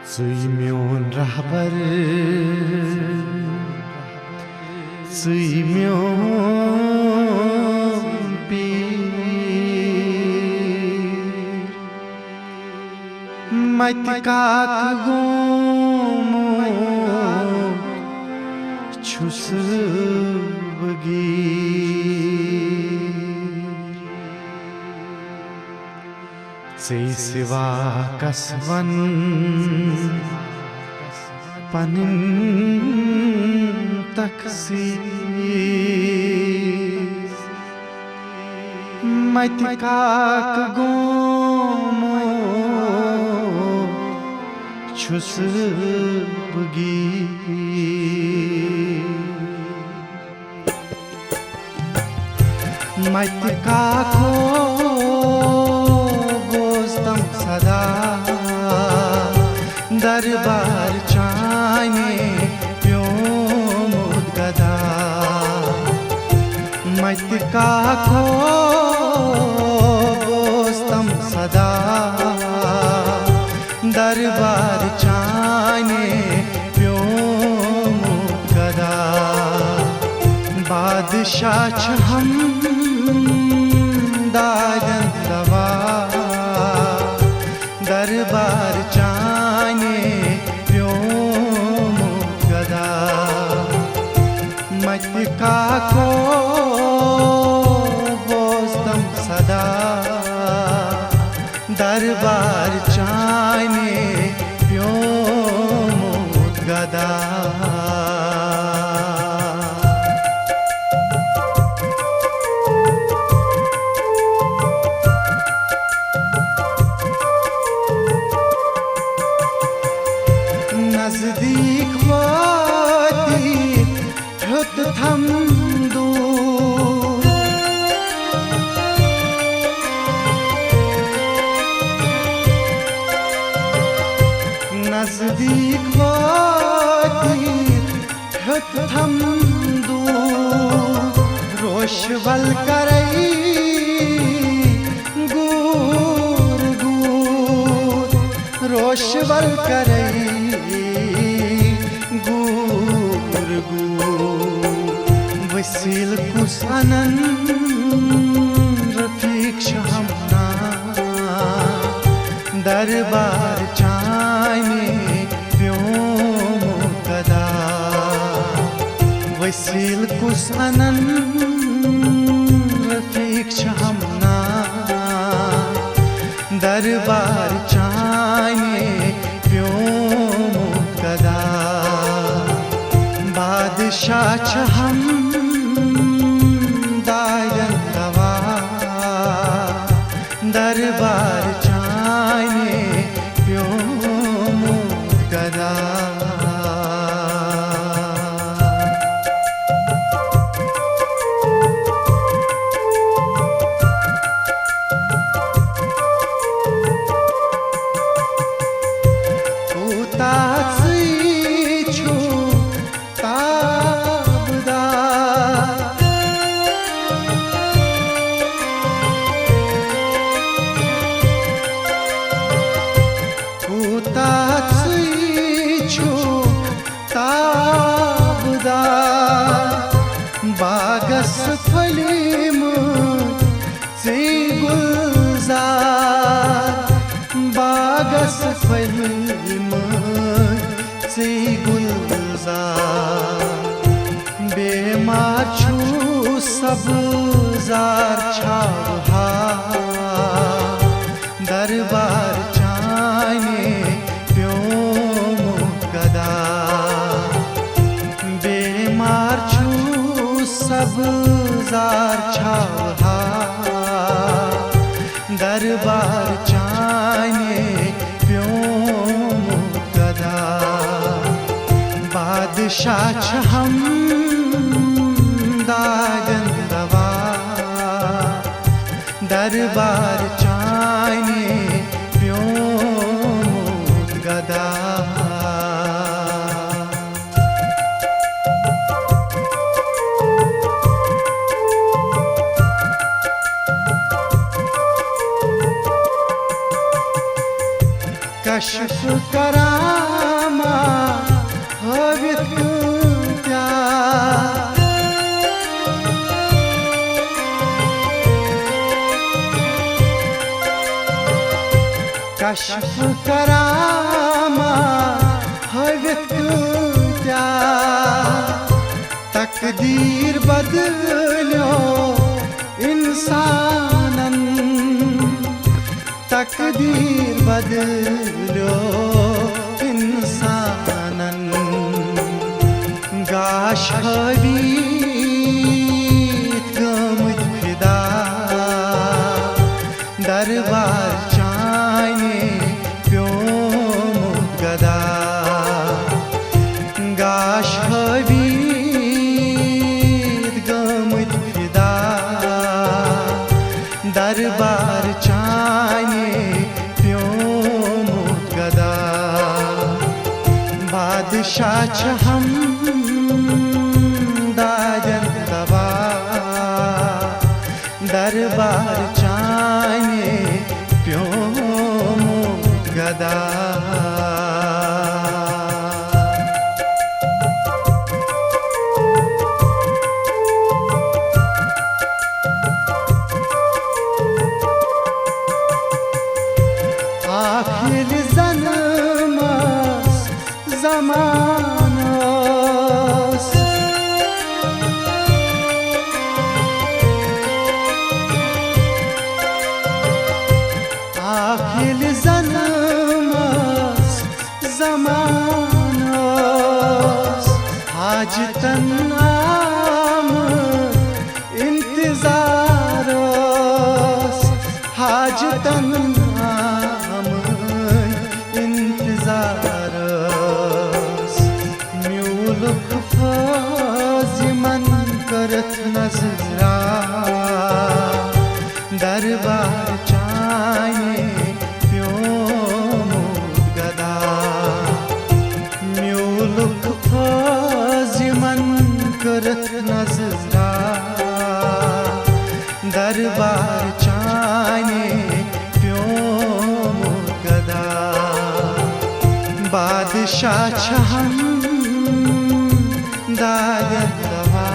Țui mion rahbar, țui mion pir, mai tikak gomo chus bagir, țui siva kasvan panin taksi mai tikak gomo chus bagir, mai tikak gostam sada दरबार चाने प्योमुद गदा मत का खो बोस्तम सदा दरबार चाने प्योमुद गदा बादशाह हम दाजन दवा दरबार चाने प्योमुद गदा मत का खो बोस्तम सदा दरबार चाने प्योमुद गदा नजदीक वाती हुत थम दूर नजदीक वाती हुत थम दूर रोशवल करई गूर गूर रोशवल करई वसील कुसनन रफीक शामना दरबार चाने प्योमुद गदा वसील कुसनन रफीक शामना दरबार चाने प्योमुद गदा बादशाह हम दायन दवा दरबार चाने प्योमुद गदा बागस फलीम से गुलजार बागस फलीम से गुलजार बेमार छू सब्जार छावहा दरबार चाने प्योमुद गदा बेमार छू सब्जार छावहा दरबार चाने प्योमुद गदा बादशाह हम दाजन दवा दरबार चाने प्योमुद गदा कश कश्फ करामा हवित क्या कश्फ करामा हवित क्या तकदीर बदलो इंसानन तकदीर बदलो इंसानन गाश हवीत गमुत फिदा दरबार चाइने प्योमुत गदा गाश हवीत गमुत फिदा दरबार चाइने प्योमुत गदा बादशाह हम दाजन दवा दरबार चाइने प्योमुत गदा आखिर जन्मस जमानस आखिर जन्मस जमानस हाजतन आम इंतजारस हाजतन म्यूलुक फाजिमन करत नजरा दरबार चाइने प्योमुत गदा म्यूलुक फाजिमन करत नजरा दरबार चाइने प्योमुत गदा बादशाह हम दायन दवा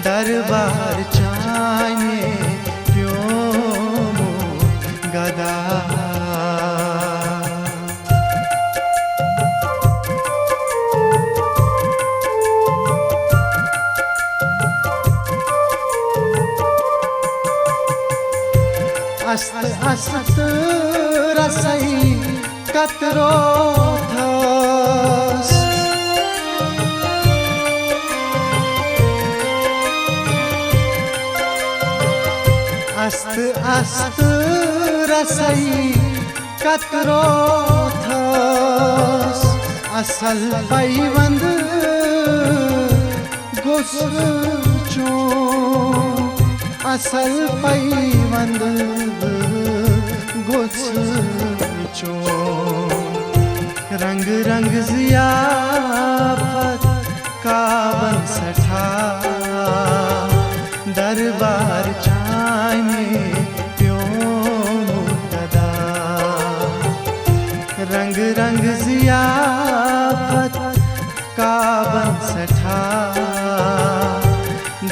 दरबार चाइने प्योमुत गदा अस्त अस्त रसई कतरो थस अस्त अस्त रसई कतरो थस असल पैवंद गुस्चो असल पैवंद गुस्चो रंग रंग ज़ियाफ़त का बन सठा दरबार चाइने प्योमुत गदा रंग रंग ज़ियाफ़त का बन सठा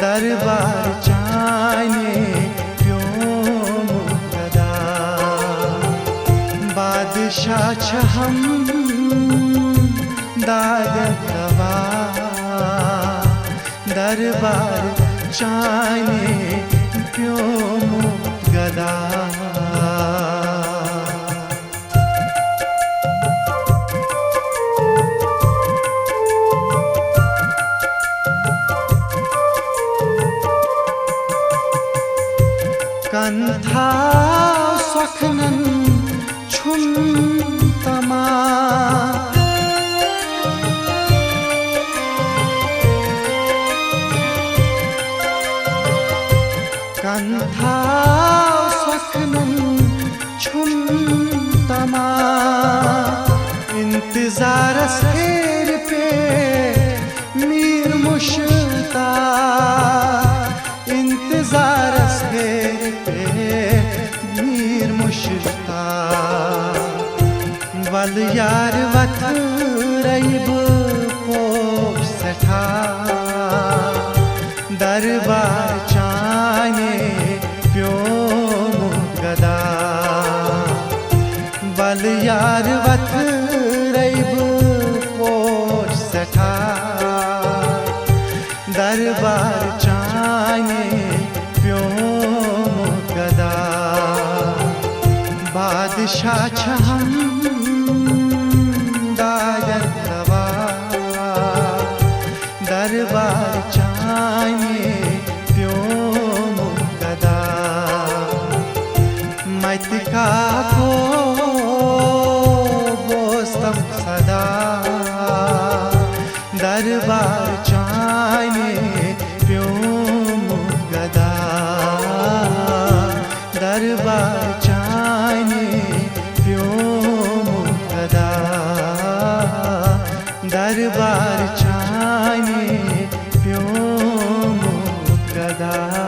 दरबार चाइने प्योमुत गदा बादशाह हम दायन दवा दरबार चाइने प्योमुत गदा कंथा स्वखनन छुम तमा कंथा स्वखनन छुम तमा इंतजार शेर पे मीर मुश्ताक इंतजार शेर पे मीर मुश्ताक बल यार वथ रईब पोप सठा दरबार चाने प्यो गदा बल यार वथ रईब पोप सठा दरबार चाने प्यो गदा बादशाह छहम दायर रवा दरबार चाने प्यो गदा मत का को बोस्तम सदा दरबार चाने प्यो गदा दरबार चाने प्यो गदा दरबार चाने प्यो गदा।